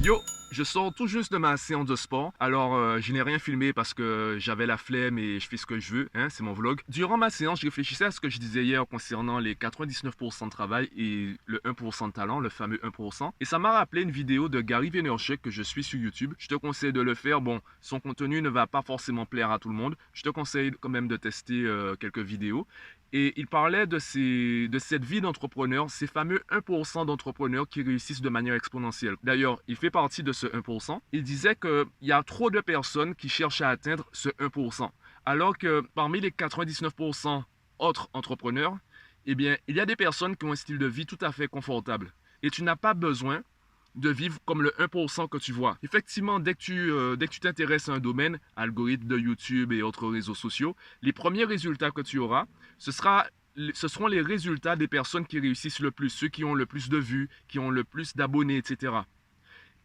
Yo, je sors tout juste de ma séance de sport, alors je n'ai rien filmé parce que j'avais la flemme et je fais ce que je veux, hein, c'est mon vlog. Durant ma séance, je réfléchissais à ce que je disais hier concernant les 99% de travail et le 1% de talent, le fameux 1%. Et ça m'a rappelé une vidéo de Gary Vaynerchuk que je suis sur YouTube. Je te conseille de le faire, bon, son contenu ne va pas forcément plaire à tout le monde. Je te conseille quand même de tester quelques vidéos. Et il parlait de cette vie d'entrepreneur, ces fameux 1% d'entrepreneurs qui réussissent de manière exponentielle. D'ailleurs, il fait partie de ce 1%. Il disait qu'il y a trop de personnes qui cherchent à atteindre ce 1%. Alors que parmi les 99% autres entrepreneurs, eh bien, il y a des personnes qui ont un style de vie tout à fait confortable. Et tu n'as pas besoin de vivre comme le 1% que tu vois. Effectivement, dès que tu t'intéresses à un domaine, algorithme de YouTube et autres réseaux sociaux, les premiers résultats que tu auras, ce seront les résultats des personnes qui réussissent le plus, ceux qui ont le plus de vues, qui ont le plus d'abonnés, etc.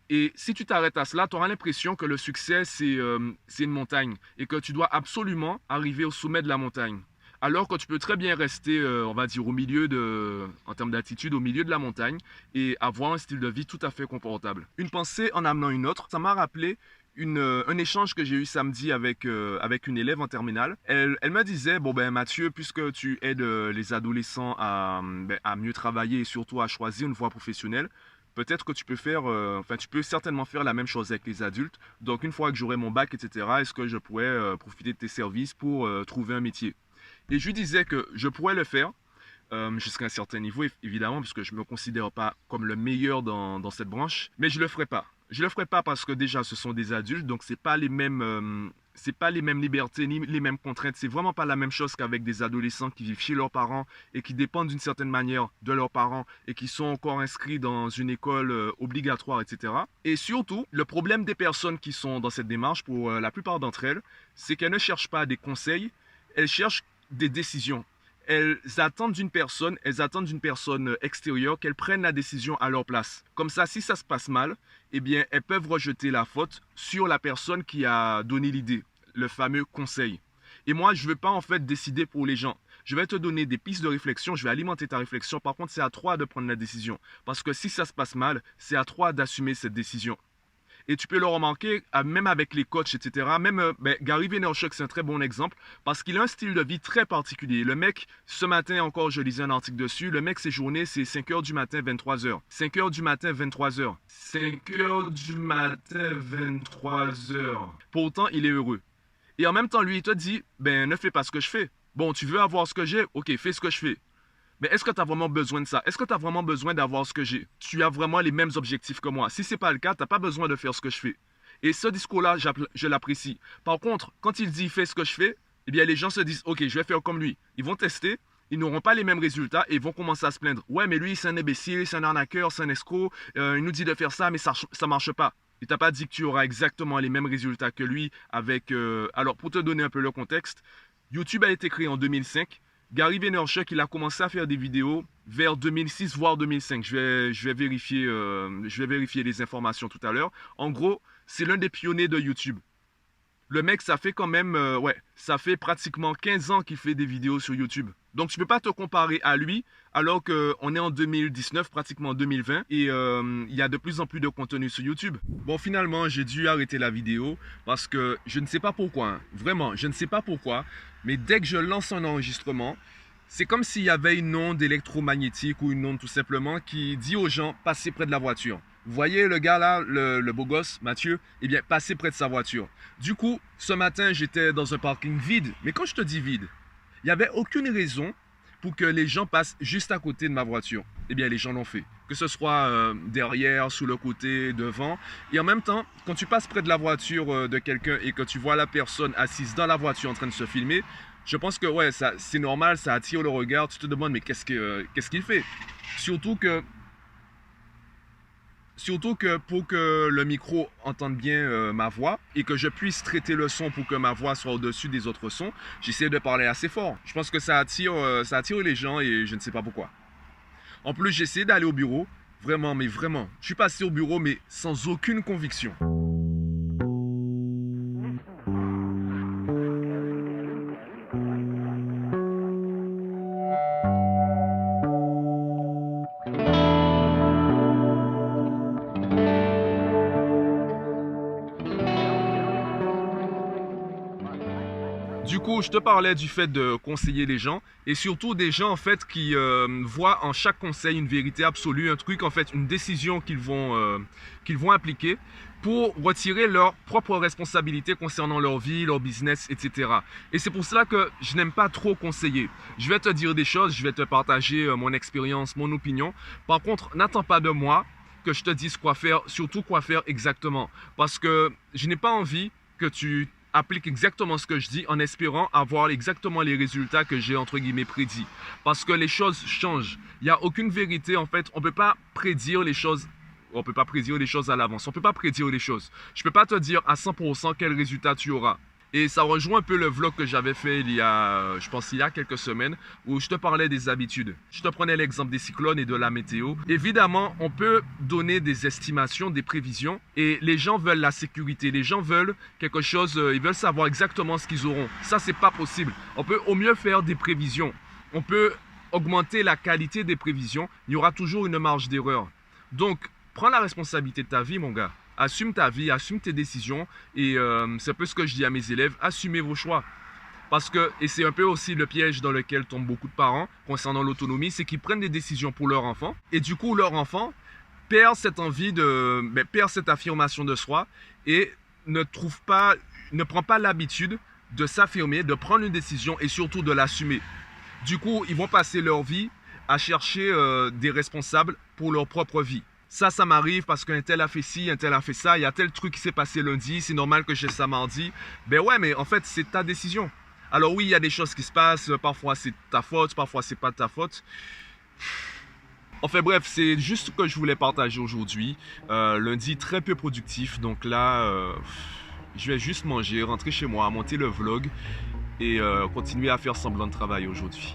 Et si tu t'arrêtes à cela, tu auras l'impression que le succès, c'est une montagne et que tu dois absolument arriver au sommet de la montagne. Alors que tu peux très bien rester, on va dire, en termes d'attitude, au milieu de la montagne et avoir un style de vie tout à fait confortable. Une pensée en amenant une autre, ça m'a rappelé un échange que j'ai eu samedi avec une élève en terminale. Elle me disait, bon ben Mathieu, puisque tu aides les adolescents à mieux travailler et surtout à choisir une voie professionnelle, peut-être que tu peux tu peux certainement faire la même chose avec les adultes. Donc une fois que j'aurai mon bac, etc., est-ce que je pourrais profiter de tes services pour trouver un métier? Et je lui disais que je pourrais le faire, jusqu'à un certain niveau, évidemment, puisque je ne me considère pas comme le meilleur dans cette branche, mais je ne le ferai pas. Je ne le ferai pas parce que déjà, ce sont des adultes, donc c'est pas les mêmes libertés ni les mêmes contraintes. C'est vraiment pas la même chose qu'avec des adolescents qui vivent chez leurs parents et qui dépendent d'une certaine manière de leurs parents et qui sont encore inscrits dans une école obligatoire, etc. Et surtout, le problème des personnes qui sont dans cette démarche, pour la plupart d'entre elles, c'est qu'elles ne cherchent pas des conseils, elles cherchent des décisions. Elles attendent d'une personne extérieure qu'elle prenne la décision à leur place. Comme ça, si ça se passe mal, eh bien, elles peuvent rejeter la faute sur la personne qui a donné l'idée, le fameux conseil. Et moi, je ne veux pas en fait décider pour les gens. Je vais te donner des pistes de réflexion, je vais alimenter ta réflexion. Par contre, c'est à toi de prendre la décision. Parce que si ça se passe mal, c'est à toi d'assumer cette décision. Et tu peux le remarquer, même avec les coachs, etc. Même Gary Vaynerchuk, c'est un très bon exemple parce qu'il a un style de vie très particulier. Le mec, ce matin encore, je lisais un article dessus. Le mec, ses journées, c'est 5 heures du matin, 23 heures. 5 heures du matin, 23 heures. 5 heures du matin, 23 heures. Pourtant, il est heureux. Et en même temps, lui, il te dit, ben, ne fais pas ce que je fais. Bon, tu veux avoir ce que j'ai? Ok, fais ce que je fais. Mais est-ce que tu as vraiment besoin de ça? Est-ce que tu as vraiment besoin d'avoir ce que j'ai? Tu as vraiment les mêmes objectifs que moi. Si ce n'est pas le cas, tu n'as pas besoin de faire ce que je fais. Et ce discours-là, je l'apprécie. Par contre, quand il dit fais ce que je fais, eh bien les gens se disent ok, je vais faire comme lui. Ils vont tester, ils n'auront pas les mêmes résultats et ils vont commencer à se plaindre. Ouais, mais lui, c'est un imbécile, c'est un arnaqueur, c'est un escroc. Il nous dit de faire ça, mais ça ne marche pas. Il t'a pas dit que tu auras exactement les mêmes résultats que lui avec... Alors, pour te donner un peu le contexte, YouTube a été créé en 2005. Gary Vaynerchuk, il a commencé à faire des vidéos vers 2006 voire 2005. Je vais vérifier les informations tout à l'heure. En gros, c'est l'un des pionniers de YouTube. Le mec, ça fait quand même, ça fait pratiquement 15 ans qu'il fait des vidéos sur YouTube. Donc tu ne peux pas te comparer à lui alors qu'on est en 2019, pratiquement 2020, et il y a de plus en plus de contenu sur YouTube. Bon, finalement, j'ai dû arrêter la vidéo parce que je ne sais pas pourquoi, hein. Vraiment, je ne sais pas pourquoi, mais dès que je lance un enregistrement, c'est comme s'il y avait une onde électromagnétique ou une onde tout simplement qui dit aux gens, passez près de la voiture. Vous voyez le gars là, le beau gosse, Mathieu, eh bien, passez près de sa voiture. Du coup, ce matin, j'étais dans un parking vide. Mais quand je te dis vide, il n'y avait aucune raison pour que les gens passent juste à côté de ma voiture. Eh bien, les gens l'ont fait. Que ce soit derrière, sous le côté, devant. Et en même temps, quand tu passes près de la voiture de quelqu'un et que tu vois la personne assise dans la voiture en train de se filmer, je pense que ouais, c'est normal, ça attire le regard. Tu te demandes, mais qu'est-ce qu'il fait? Surtout que pour que le micro entende bien ma voix et que je puisse traiter le son pour que ma voix soit au-dessus des autres sons, j'essaie de parler assez fort. Je pense que ça attire les gens et je ne sais pas pourquoi. En plus, j'essaie d'aller au bureau, vraiment, mais vraiment. Je suis passé au bureau, mais sans aucune conviction. Du coup, je te parlais du fait de conseiller les gens et surtout des gens en fait qui voient en chaque conseil une vérité absolue, un truc en fait, une décision qu'ils vont appliquer pour retirer leur propre responsabilité concernant leur vie, leur business, etc. Et c'est pour cela que je n'aime pas trop conseiller. Je vais te dire des choses, je vais te partager mon expérience, mon opinion. Par contre, n'attends pas de moi que je te dise quoi faire, surtout quoi faire exactement. Parce que je n'ai pas envie que tu appliques exactement ce que je dis en espérant avoir exactement les résultats que j'ai entre guillemets prédits. Parce que les choses changent. Il n'y a aucune vérité en fait. On ne peut pas prédire les choses. On ne peut pas prédire les choses à l'avance. On ne peut pas prédire les choses. Je ne peux pas te dire à 100% quel résultat tu auras. Et ça rejoint un peu le vlog que j'avais fait je pense il y a quelques semaines, où je te parlais des habitudes. Je te prenais l'exemple des cyclones et de la météo. Évidemment, on peut donner des estimations, des prévisions, et les gens veulent la sécurité. Les gens veulent quelque chose, ils veulent savoir exactement ce qu'ils auront. Ça, c'est pas possible. On peut au mieux faire des prévisions. On peut augmenter la qualité des prévisions. Il y aura toujours une marge d'erreur. Donc, prends la responsabilité de ta vie, mon gars. Assume ta vie, assume tes décisions et c'est un peu ce que je dis à mes élèves, assumez vos choix. Parce que, et c'est un peu aussi le piège dans lequel tombent beaucoup de parents concernant l'autonomie, c'est qu'ils prennent des décisions pour leur enfant et du coup leur enfant perd cette envie perd cette affirmation de soi et ne prend pas l'habitude de s'affirmer, de prendre une décision et surtout de l'assumer. Du coup, ils vont passer leur vie à chercher des responsables pour leur propre vie. Ça m'arrive parce qu'un tel a fait ci, un tel a fait ça, il y a tel truc qui s'est passé lundi, c'est normal que j'ai ça mardi. Ben ouais, mais en fait, c'est ta décision. Alors oui, il y a des choses qui se passent, parfois c'est ta faute, parfois c'est pas ta faute. Enfin bref, c'est juste ce que je voulais partager aujourd'hui. Lundi très peu productif, donc là, je vais juste manger, rentrer chez moi, monter le vlog et continuer à faire semblant de travail aujourd'hui.